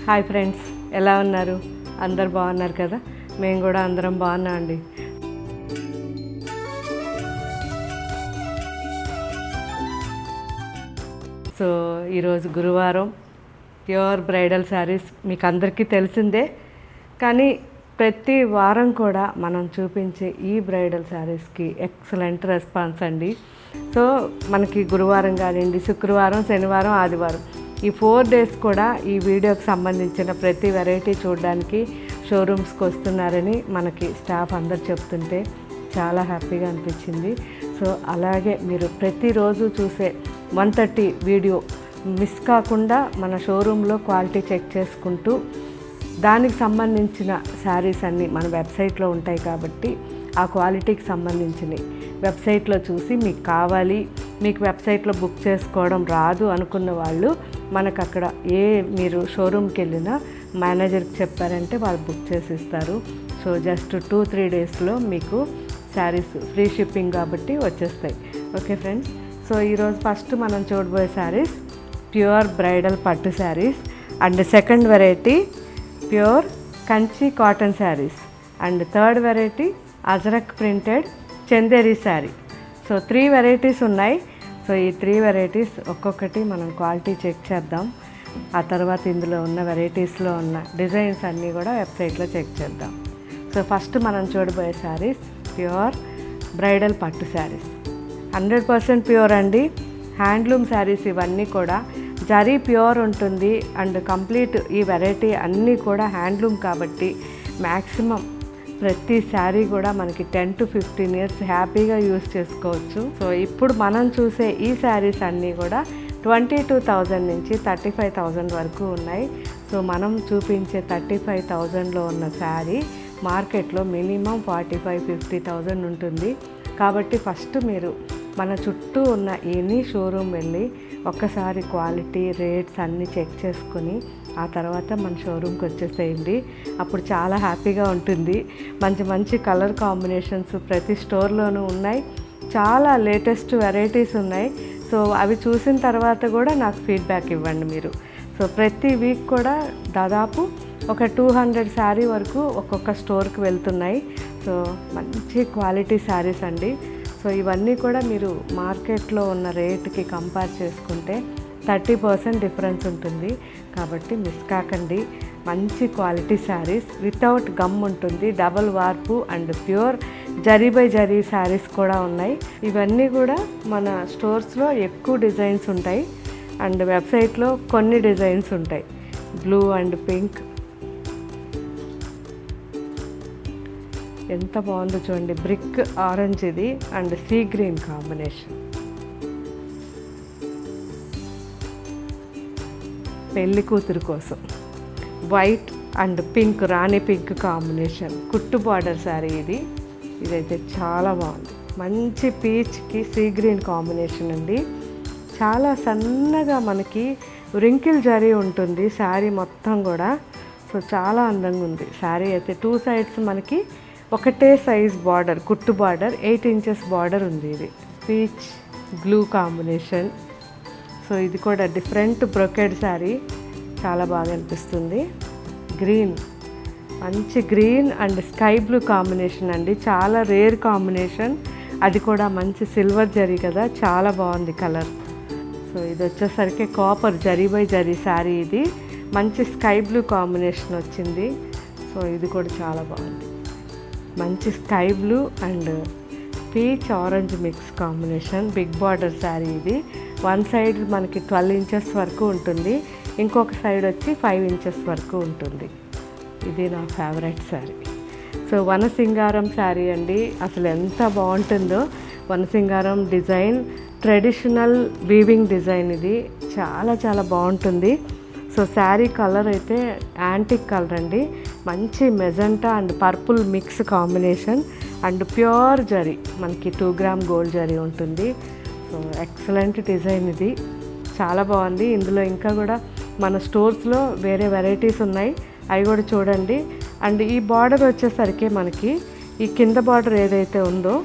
Hi friends, ఎలా ఉన్నారు? అందరు బాగున్నారు కదా? మేము కూడా అందరం బాగున్నాం అండి. సో ఈరోజు గురువారం. ప్యూర్ బ్రైడల్ శారీస్ మీకు అందరికీ తెలిసిందే, కానీ ప్రతి వారం కూడా మనం చూపించే ఈ బ్రైడల్ శారీస్కి ఎక్సలెంట్ రెస్పాన్స్ అండి. సో మనకి గురువారం కానివ్వండి, శుక్రవారం, శనివారం, ఆదివారం ఈ 4 days కూడా ఈ వీడియోకి సంబంధించిన ప్రతి వెరైటీ చూడడానికి షోరూమ్స్కి వస్తున్నారని మనకి స్టాఫ్ అందరు చెప్తుంటే చాలా హ్యాపీగా అనిపించింది. సో అలాగే మీరు ప్రతిరోజు చూసే 130 వీడియో మిస్ కాకుండా మన షోరూంలో క్వాలిటీ చెక్ చేసుకుంటూ దానికి సంబంధించిన శారీస్ అన్నీ మన వెబ్సైట్లో ఉంటాయి కాబట్టి ఆ క్వాలిటీకి సంబంధించినవి వెబ్సైట్లో చూసి మీకు కావాలి, మీకు వెబ్సైట్లో బుక్ చేసుకోవడం రాదు అనుకున్న వాళ్ళు మనకు అక్కడ మీరు షోరూమ్కి వెళ్ళినా మేనేజర్కి చెప్పారంటే వాళ్ళు బుక్ చేసి ఇస్తారు. సో జస్ట్ 2-3 daysలో మీకు శారీస్ ఫ్రీ షిప్పింగ్ కాబట్టి వచ్చేస్తాయి. ఓకే ఫ్రెండ్స్, సో ఈరోజు ఫస్ట్ మనం చూడబోయే శారీస్ ప్యూర్ బ్రైడల్ పట్టు saris and second variety pure Kanchi cotton saris and third variety ajrakh printed Chanderi sari. So 3 varieties ఉన్నాయి. సో ఈ 3 వెరైటీస్ ఒక్కొక్కటి మనం క్వాలిటీ చెక్ చేద్దాం. ఆ తర్వాత ఇందులో ఉన్న వెరైటీస్లో ఉన్న డిజైన్స్ అన్నీ కూడా వెబ్సైట్లో చెక్ చేద్దాం. సో ఫస్ట్ మనం చూడబోయే శారీస్ ప్యూర్ బ్రైడల్ పట్టు శారీస్. 100% ప్యూర్ అండి. హ్యాండ్లూమ్ శారీస్ ఇవన్నీ కూడా జరీ ప్యూర్ ఉంటుంది అండ్ కంప్లీట్ ఈ వెరైటీ అన్నీ కూడా హ్యాండ్లూమ్ కాబట్టి మ్యాక్సిమం ప్రతి శారీ కూడా మనకి 10 to 15 years హ్యాపీగా యూజ్ చేసుకోవచ్చు. సో ఇప్పుడు మనం చూసే ఈ శారీస్ అన్నీ కూడా 22,000 నుంచి 35,000 వరకు ఉన్నాయి. సో మనం చూపించే 35,000లో ఉన్న శారీ మార్కెట్లో మినిమం 45-50,000 ఉంటుంది. కాబట్టి ఫస్ట్ మీరు మన చుట్టూ ఉన్న ఎనీ షోరూమ్ వెళ్ళి ఒక్కసారి క్వాలిటీ రేట్స్ అన్నీ చెక్ చేసుకొని ఆ తర్వాత మన షోరూమ్కి వచ్చేసేయండి. అప్పుడు చాలా హ్యాపీగా ఉంటుంది. మంచి మంచి కలర్ కాంబినేషన్స్ ప్రతి స్టోర్లోనూ ఉన్నాయి. చాలా లేటెస్ట్ వెరైటీస్ ఉన్నాయి. సో అవి చూసిన తర్వాత కూడా నాకు ఫీడ్బ్యాక్ ఇవ్వండి మీరు. సో ప్రతి వీక్ కూడా దాదాపు ఒక 200 శారీ వరకు ఒక్కొక్క స్టోర్కి వెళ్తున్నాయి. సో మంచి క్వాలిటీ శారీస్ అండి. సో ఇవన్నీ కూడా మీరు మార్కెట్లో ఉన్న రేటుకి కంపేర్ చేసుకుంటే 30% డిఫరెన్స్ ఉంటుంది. కాబట్టి మిస్ కాకండి. మంచి క్వాలిటీ శారీస్ వితౌట్ గమ్ ఉంటుంది, డబల్ వార్పు and pure zari by zari saris కూడా ఉన్నాయి. ఇవన్నీ కూడా మన స్టోర్స్లో ఎక్కువ డిజైన్స్ ఉంటాయి అండ్ వెబ్సైట్లో కొన్ని డిజైన్స్ ఉంటాయి. బ్లూ అండ్ పింక్ ఎంత బాగుందో చూడండి. బ్రిక్ ఆరెంజ్ ఇది అండ్ సీ గ్రీన్ కాంబినేషన్. పెళ్లి కూతురు కోసం white and pink, Rani pink combination కుట్టు బార్డర్ శారీ ఇదైతే చాలా బాగుంది. మంచి పీచ్కి సీ గ్రీన్ కాంబినేషన్ అండి. చాలా సన్నగా మనకి రింకిల్ జరీ ఉంటుంది శారీ మొత్తం కూడా. సో చాలా అందంగా ఉంది శారీ అయితే. 2 sides మనకి ఒకటే సైజ్ బార్డర్, కుట్టు బార్డర్ 8 inches బార్డర్ ఉంది. ఇది పీచ్ బ్లూ కాంబినేషన్. సో ఇది కూడా డిఫరెంట్ బ్రొకెడ్ శారీ, చాలా బాగా అనిపిస్తుంది. గ్రీన్, మంచి green and sky blue combination అండి. చాలా రేర్ కాంబినేషన్, అది కూడా మంచి సిల్వర్ జరీ కదా, చాలా బాగుంది కలర్. సో ఇది వచ్చేసరికి కాపర్ జరీ బై జరీ శారీ. ఇది మంచి స్కై బ్లూ కాంబినేషన్ వచ్చింది. సో ఇది కూడా చాలా బాగుంది. మంచి sky blue and peach orange mix combination big border sari. ఇది 1 side మనకి 12 inches వరకు ఉంటుంది, ఇంకొక సైడ్ వచ్చి 5 inches వరకు ఉంటుంది. ఇది నా ఫేవరెట్ శారీ. సో వనసింగారం శారీ అండి. అసలు ఎంత బాగుంటుందో. వనసింగారం డిజైన్ ట్రెడిషనల్ వీవింగ్ డిజైన్. ఇది చాలా చాలా బాగుంటుంది. సో శారీ కలర్ అయితే యాంటిక్ కలర్ అండి. మంచి magenta and purple mix combination and pure zari, మనకి 2 gram గోల్డ్ జరీ ఉంటుంది. సో ఎక్సలెంట్ డిజైన్ ఇది, చాలా బాగుంది. ఇందులో ఇంకా కూడా మన స్టోర్స్లో వేరే వెరైటీస్ ఉన్నాయి, అవి కూడా చూడండి. అండ్ ఈ బార్డర్ వచ్చేసరికి మనకి ఈ కింద బార్డర్ ఏదైతే ఉందో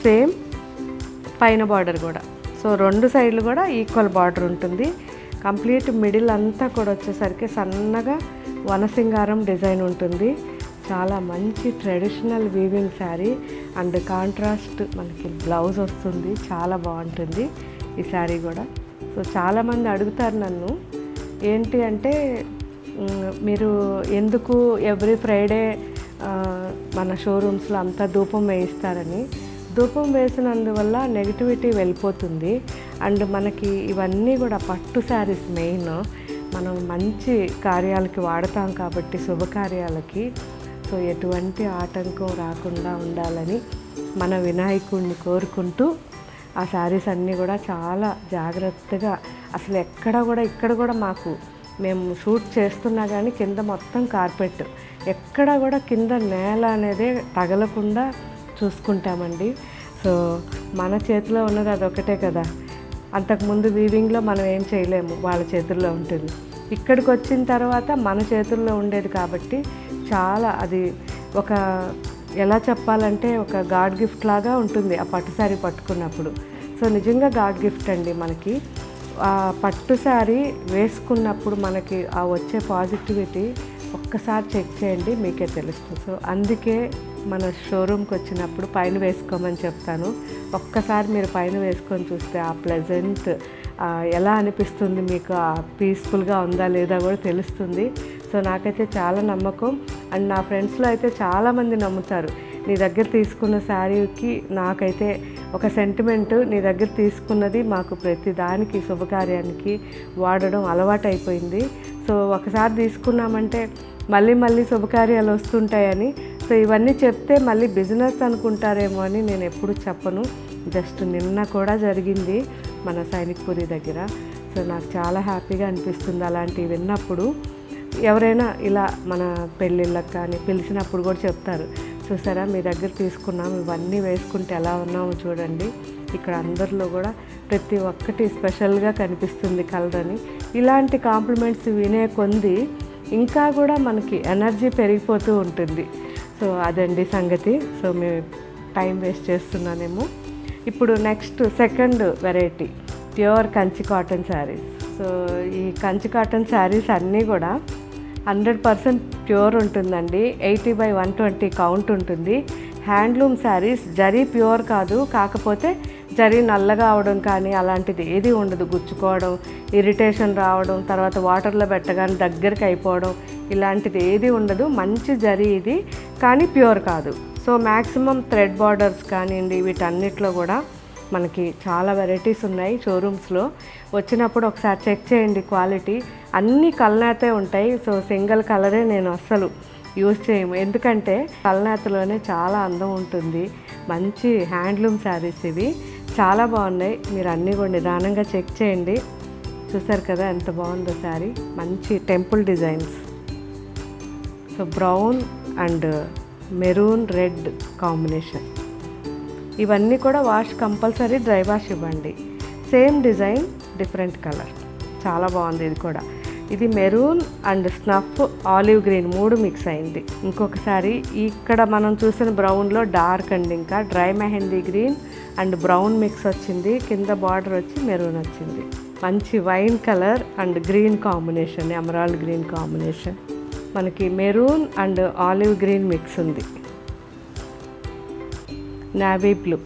సేమ్ పైన బార్డర్ కూడా. సో 2 sides కూడా ఈక్వల్ బార్డర్ ఉంటుంది. కంప్లీట్ మిడిల్ అంతా కూడా వచ్చేసరికి సన్నగా వనసింగారం డిజైన్ ఉంటుంది. చాలా మంచి traditional weaving sari and contrast మనకి బ్లౌజ్ వస్తుంది. చాలా బాగుంటుంది ఈ శారీ కూడా. సో చాలామంది అడుగుతారు నన్ను, ఏంటి అంటే మీరు ఎందుకు ఎవ్రీ ఫ్రైడే మన షోరూమ్స్లో అంతా ధూపం వేయిస్తారని. ధూపం వేసినందువల్ల నెగిటివిటీ వెళ్ళిపోతుంది. అండ్ మనకి ఇవన్నీ కూడా పట్టు శారీస్ మెయిన్ మనం మంచి కార్యాలకి వాడతాం కాబట్టి, శుభకార్యాలకి. సో ఎటువంటి ఆటంకం రాకుండా ఉండాలని మన వినాయకుడిని కోరుకుంటూ ఆ శారీస్ అన్నీ కూడా చాలా జాగ్రత్తగా, అసలు ఇక్కడ కూడా మాకు మేము షూట్ చేస్తున్నా కానీ కింద మొత్తం కార్పెట్, ఎక్కడ కూడా కింద నేల అనేది తగలకుండా చూసుకుంటామండి. సో మన చేతిలో ఉన్నది అదొకటే కదా. అంతకుముందు వీవింగ్లో మనం ఏం చేయలేము, వాళ్ళ చేతుల్లో ఉంటుంది. ఇక్కడికి వచ్చిన తర్వాత మన చేతుల్లో ఉండేది కాబట్టి చాలా అది ఒక ఎలా చెప్పాలంటే ఒక గాడ్ గిఫ్ట్ లాగా ఉంటుంది ఆ పట్టు శారీ పట్టుకున్నప్పుడు. సో నిజంగా గాడ్ గిఫ్ట్ అండి మనకి. ఆ పట్టు శారీ వేసుకున్నప్పుడు మనకి ఆ వచ్చే పాజిటివిటీ ఒక్కసారి చెక్ చేయండి, మీకే తెలుస్తుంది. సో అందుకే మన షోరూమ్కి వచ్చినప్పుడు పైన వేసుకోమని చెప్తాను. ఒక్కసారి మీరు పైన వేసుకొని చూస్తే ఆ ప్లెజెంట్ ఎలా అనిపిస్తుంది మీకు, ఆ పీస్ఫుల్గా ఉందా లేదా కూడా తెలుస్తుంది. సో నాకైతే చాలా నమ్మకం. అండ్ నా ఫ్రెండ్స్లో అయితే చాలామంది నమ్ముతారు. నీ దగ్గర తీసుకున్న శారీకి నాకైతే ఒక సెంటిమెంటు, నీ దగ్గర తీసుకున్నది మాకు ప్రతి దానికి శుభకార్యానికి వాడడం అలవాటు అయిపోయింది. సో ఒకసారి తీసుకున్నామంటే మళ్ళీ శుభకార్యాలు వస్తుంటాయని. సో ఇవన్నీ చెప్తే మళ్ళీ బిజినెస్ అనుకుంటారేమో అని నేను ఎప్పుడు చెప్పను. జస్ట్ నిన్న కూడా జరిగింది మన సైనిక్పురి దగ్గర. సో నాకు చాలా హ్యాపీగా అనిపిస్తుంది అలాంటివి విన్నప్పుడు. ఎవరైనా ఇలా మన పెళ్ళిళ్ళకి కానీ పిలిచినప్పుడు కూడా చెప్తారు, చూసారా మీ దగ్గర తీసుకున్నాం, ఇవన్నీ వేసుకుంటే ఎలా ఉన్నామో చూడండి, ఇక్కడ అందరిలో కూడా ప్రతి ఒక్కటి స్పెషల్గా కనిపిస్తుంది కలర్ అని. ఇలాంటి కాంప్లిమెంట్స్ వినే కొంది ఇంకా కూడా మనకి ఎనర్జీ పెరిగిపోతూ ఉంటుంది. సో అదండి సంగతి. సో మేము టైం వేస్ట్ చేస్తున్నానేమో. ఇప్పుడు next second variety pure Kanchi cotton sarees. So ఈ కంచి కాటన్ శారీస్ అన్నీ కూడా 100% ప్యూర్ ఉంటుందండి. 80/120 కౌంట్ ఉంటుంది. హ్యాండ్లూమ్ శారీస్, జరీ ప్యూర్ కాదు, కాకపోతే జరీ నల్లగా అవడం కానీ అలాంటిది ఏది ఉండదు. గుచ్చుకోవడం, ఇరిటేషన్ రావడం, తర్వాత వాటర్లో పెట్టగానే దగ్గరికి అయిపోవడం, ఇలాంటిది ఏది ఉండదు. మంచి జరీ ఇది, కానీ ప్యూర్ కాదు. సో మ్యాక్సిమం థ్రెడ్ బార్డర్స్ కానివ్వండి, వీటన్నిటిలో కూడా మనకి చాలా వెరైటీస్ ఉన్నాయి షోరూమ్స్లో. వచ్చినప్పుడు ఒకసారి చెక్ చేయండి క్వాలిటీ. అన్నీ కల్నేతే ఉంటాయి. సో సింగిల్ కలరే నేను అస్సలు యూజ్ చేయము, ఎందుకంటే కల్నేతలోనే చాలా అందం ఉంటుంది. మంచి హ్యాండ్లూమ్ శారీస్ ఇవి, చాలా బాగున్నాయి. మీరు అన్నీ కూడా నిదానంగా చెక్ చేయండి. చూసారు కదా ఎంత బాగుందో శారీ, మంచి temple designs. So brown and maroon red combination. ఇవన్నీ కూడా వాష్ కంపల్సరీ, డ్రై వాష్ ఇవ్వండి. సేమ్ డిజైన్ డిఫరెంట్ కలర్, చాలా బాగుంది ఇది కూడా. ఇది maroon and snuff olive green 3 mix అయింది. ఇంకొకసారి ఇక్కడ మనం చూసిన బ్రౌన్లో డార్క్ అండ్ ఇంకా dry mehndi green and brown mix వచ్చింది. కింద బార్డర్ వచ్చి మెరూన్ వచ్చింది. మంచి wine colour and green combination, emerald green combination. మనకి maroon and olive green mix ఉంది. నావీ బ్లూ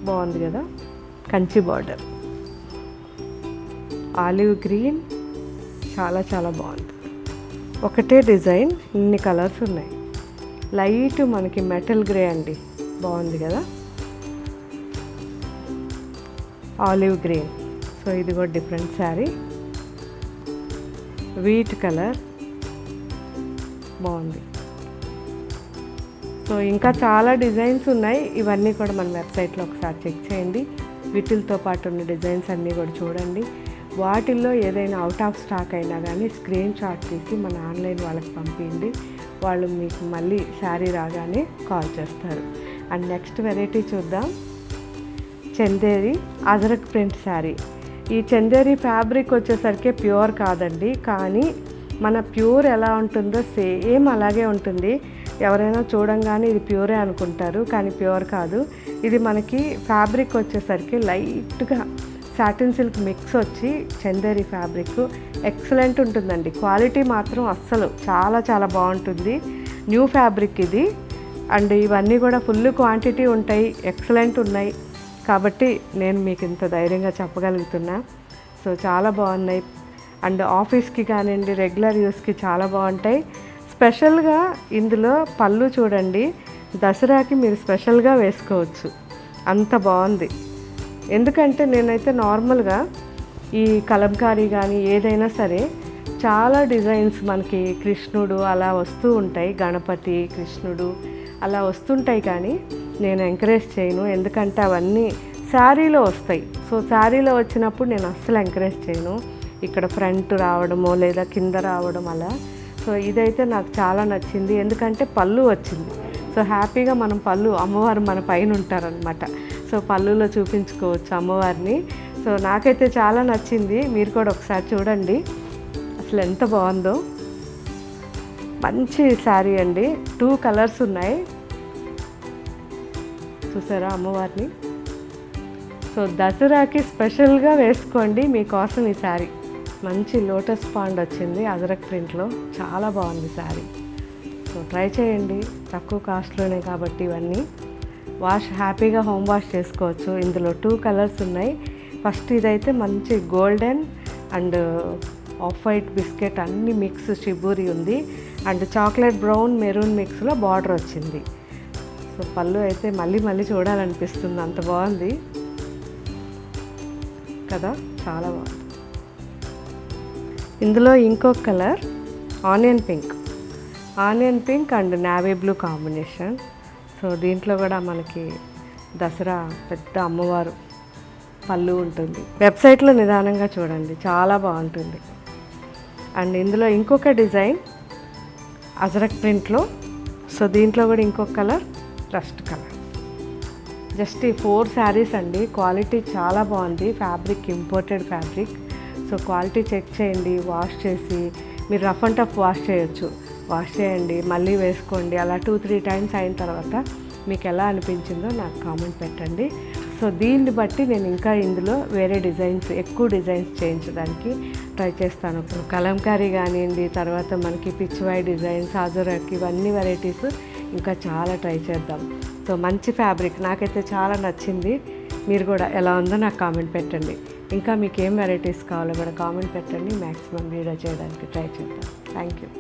బాగుంది కదా, కంచి బార్డర్, ఆలివ్ గ్రీన్, చాలా చాలా బాగుంది. ఒకటే డిజైన్, ఇన్ని కలర్స్ ఉన్నాయి. లైట్ మనకి మెటల్ గ్రే అండి, బాగుంది కదా, ఆలివ్ గ్రీన్. సో ఇది కూడా డిఫరెంట్ శారీ, వీట్ కలర్, బాగుంది. సో ఇంకా చాలా డిజైన్స్ ఉన్నాయి. ఇవన్నీ కూడా మన వెబ్సైట్లో ఒకసారి చెక్ చేయండి. వీటితో పాటు ఉన్న డిజైన్స్ అన్నీ కూడా చూడండి. వాటిల్లో ఏదైనా అవుట్ ఆఫ్ స్టాక్ అయినా కానీ స్క్రీన్ షాట్ తీసి మన ఆన్లైన్ వాళ్ళకి పంపించండి. వాళ్ళు మీకు మళ్ళీ శారీ రాగానే కాల్ చేస్తారు. అండ్ నెక్స్ట్ వెరైటీ చూద్దాం. చందేరి అజరక్ ప్రింట్ శారీ. ఈ చందేరి ఫ్యాబ్రిక్ వచ్చేసరికి ప్యూర్ కాదండి, కానీ మన ప్యూర్ ఎలా ఉంటుందో సేమ్ అలాగే ఉంటుంది. ఎవరైనా చూడంగానే ఇది ప్యూరే అనుకుంటారు, కానీ ప్యూర్ కాదు. ఇది మనకి ఫ్యాబ్రిక్ వచ్చేసరికి లైట్గా సాటిన్ సిల్క్ మిక్స్ వచ్చి చందేరి ఫ్యాబ్రిక్ ఎక్సలెంట్ ఉంటుందండి. క్వాలిటీ మాత్రం అస్సలు చాలా చాలా బాగుంటుంది. న్యూ ఫ్యాబ్రిక్ ఇది. అండ్ ఇవన్నీ కూడా ఫుల్ క్వాంటిటీ ఉంటాయి, ఎక్సలెంట్ ఉన్నాయి కాబట్టి నేను మీకు ఇంత ధైర్యంగా చెప్పగలుగుతున్నా. సో చాలా బాగున్నాయి. అండ్ ఆఫీస్కి కానివ్వండి, రెగ్యులర్ యూస్కి చాలా బాగుంటాయి. స్పెషల్గా ఇందులో పళ్ళు చూడండి, దసరాకి మీరు స్పెషల్గా వేసుకోవచ్చు, అంత బాగుంది. ఎందుకంటే నేనైతే నార్మల్గా ఈ కలంకారీ కానీ ఏదైనా సరే చాలా డిజైన్స్ మనకి కృష్ణుడు అలా వస్తూ ఉంటాయి, గణపతి కృష్ణుడు అలా వస్తుంటాయి, కానీ నేను ఎంకరేజ్ చేయను. ఎందుకంటే అవన్నీ శారీలో వస్తాయి. సో శారీలో వచ్చినప్పుడు నేను అస్సలు ఎంకరేజ్ చేయను. ఇక్కడ ఫ్రంట్ రావడమో లేదా కింద రావడం అలా. సో ఇదైతే నాకు చాలా నచ్చింది, ఎందుకంటే పళ్ళు వచ్చింది. సో హ్యాపీగా మనం పళ్ళు, అమ్మవారు మన పైన ఉంటారనమాట. సో పళ్ళులో చూపించుకోవచ్చు అమ్మవారిని. సో నాకైతే చాలా నచ్చింది. మీరు కూడా ఒకసారి చూడండి అసలు ఎంత బాగుందో. మంచి శారీ అండి. 2 కలర్స్ ఉన్నాయి, చూసారా అమ్మవారిని. సో దసరాకి స్పెషల్గా వేసుకోండి మీకోసం ఈ శారీ. మంచి లోటస్ పాండ్ వచ్చింది అజరక్ ప్రింట్లో, చాలా బాగుంది శారీ. సో ట్రై చేయండి, తక్కువ కాస్ట్లోనే కాబట్టి ఇవన్నీ. హ్యాపీగా హోమ్ వాష్ చేసుకోవచ్చు. ఇందులో 2 కలర్స్ ఉన్నాయి. ఫస్ట్ ఇదైతే మంచి golden and off white biscuit అన్ని మిక్స్ షిబూరి ఉంది. అండ్ చాక్లెట్ బ్రౌన్ మెరూన్ మిక్స్లో బార్డర్ వచ్చింది. సో పళ్ళు అయితే మళ్ళీ మళ్ళీ చూడాలనిపిస్తుంది, అంత బాగుంది కదా, చాలా బాగుంది. ఇందులో ఇంకొక colour onion pink and navy blue combination. So దీంట్లో కూడా మనకి దసరా పెద్ద అమ్మవారు పళ్ళు ఉంటుంది. వెబ్సైట్లో నిదానంగా చూడండి, చాలా బాగుంటుంది. అండ్ ఇందులో ఇంకొక డిజైన్ అజరక్ ప్రింట్లో. సో దీంట్లో కూడా ఇంకొక కలర్ రస్ట్ కలర్. జస్ట్ ఈ 4 శారీస్ అండి. క్వాలిటీ చాలా బాగుంది. Fabric imported fabric. So quality check చేయండి, వాష్ చేసి మీరు రఫ్ అండ్ టఫ్ వాష్ చేయొచ్చు. వాష్ చేయండి, మళ్ళీ వేసుకోండి. అలా 2-3 టైమ్స్ అయిన తర్వాత మీకు ఎలా అనిపించిందో నాకు కామెంట్ పెట్టండి. సో దీన్ని బట్టి నేను ఇంకా ఇందులో వేరే డిజైన్స్, ఎక్కువ డిజైన్స్ చేయించడానికి ట్రై చేస్తాను. కలంకారీ కానివ్వండి, తర్వాత మనకి పిచ్చివాయి డిజైన్స్, అజరక్, ఇవన్నీ వెరైటీస్ ఇంకా చాలా ట్రై చేద్దాం. సో మంచి ఫ్యాబ్రిక్ నాకైతే చాలా నచ్చింది. మీరు కూడా ఎలా ఉందో నాకు కామెంట్ పెట్టండి. ఇంకా మీకు ఏం వెరైటీస్ కావాలో కూడా కామెంట్ పెట్టండి. మ్యాక్సిమం వీడియో చేయడానికి ట్రై చేద్దాం. Thank you.